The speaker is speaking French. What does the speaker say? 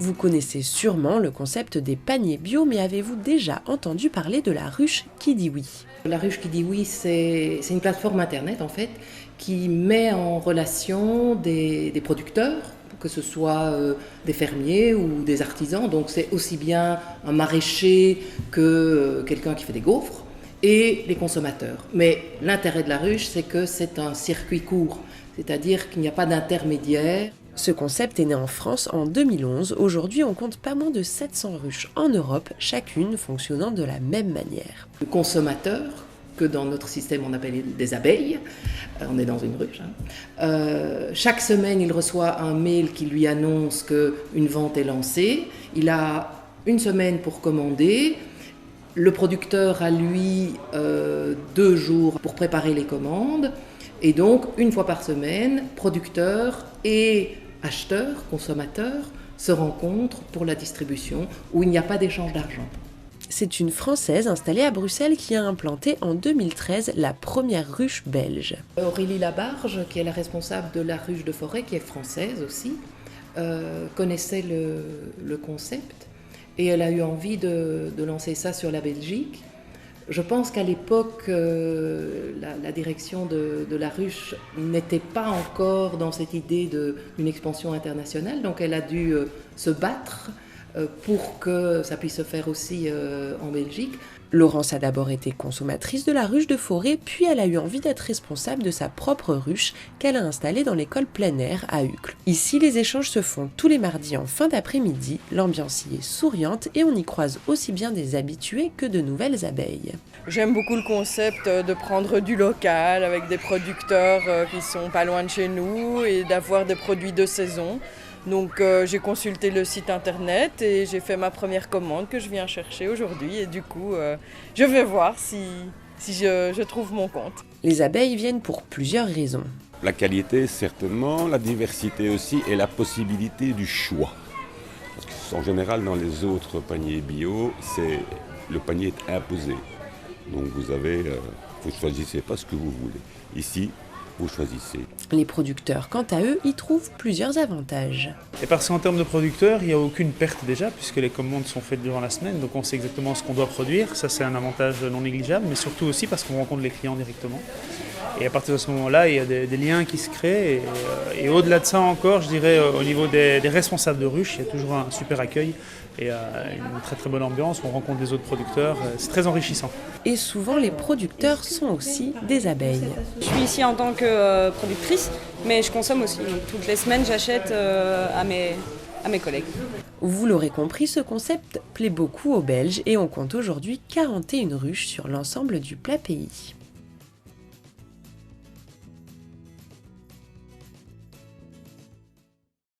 Vous connaissez sûrement le concept des paniers bio, mais avez-vous déjà entendu parler de la ruche qui dit oui? La ruche qui dit oui, c'est une plateforme internet en fait qui met en relation des producteurs, que ce soit des fermiers ou des artisans. Donc c'est aussi bien un maraîcher que quelqu'un qui fait des gaufres et les consommateurs. Mais l'intérêt de la ruche, c'est que c'est un circuit court, c'est-à-dire qu'il n'y a pas d'intermédiaire. Ce concept est né en France en 2011. Aujourd'hui, on compte pas moins de 700 ruches en Europe, chacune fonctionnant de la même manière. Le consommateur, que dans notre système on appelle des abeilles, on est dans une ruche, chaque semaine il reçoit un mail qui lui annonce qu'une vente est lancée. Il a une semaine pour commander. Le producteur a lui 2 jours pour préparer les commandes. Et donc, une fois par semaine, producteurs et acheteurs, consommateurs, se rencontrent pour la distribution où il n'y a pas d'échange d'argent. C'est une Française installée à Bruxelles qui a implanté en 2013 la première ruche belge. Aurélie Labarge, qui est la responsable de la ruche de Forêt, qui est française aussi, connaissait le concept et elle a eu envie de lancer ça sur la Belgique. Je pense qu'à l'époque, la direction de la ruche n'était pas encore dans cette idée d'une expansion internationale, donc elle a dû se battre pour que ça puisse se faire aussi en Belgique. Laurence a d'abord été consommatrice de la ruche de Forêt, puis elle a eu envie d'être responsable de sa propre ruche qu'elle a installée dans l'école plein air à Uccle. Ici, les échanges se font tous les mardis en fin d'après-midi, l'ambiance y est souriante et on y croise aussi bien des habitués que de nouvelles abeilles. J'aime beaucoup le concept de prendre du local avec des producteurs qui sont pas loin de chez nous et d'avoir des produits de saison. Donc j'ai consulté le site internet et j'ai fait ma première commande que je viens chercher aujourd'hui et du coup je vais voir si je trouve mon compte. Les abeilles viennent pour plusieurs raisons. La qualité certainement, la diversité aussi et la possibilité du choix. Parce qu'en général dans les autres paniers bio, le panier est imposé. Donc vous choisissez pas ce que vous voulez. Ici, vous choisissez. Les producteurs, quant à eux, y trouvent plusieurs avantages. Et parce qu'en termes de producteurs, il n'y a aucune perte déjà, puisque les commandes sont faites durant la semaine, donc on sait exactement ce qu'on doit produire. Ça, c'est un avantage non négligeable, mais surtout aussi parce qu'on rencontre les clients directement. Et à partir de ce moment-là, il y a des liens qui se créent. Et au-delà de ça encore, je dirais, au niveau des responsables de ruche, il y a toujours un super accueil et une très très bonne ambiance. On rencontre des autres producteurs. C'est très enrichissant. Et souvent, les producteurs sont aussi des abeilles. Je suis ici en tant que productrice, mais je consomme aussi. Donc, toutes les semaines, j'achète à mes collègues. Vous l'aurez compris, ce concept plaît beaucoup aux Belges et on compte aujourd'hui 41 ruches sur l'ensemble du plat pays.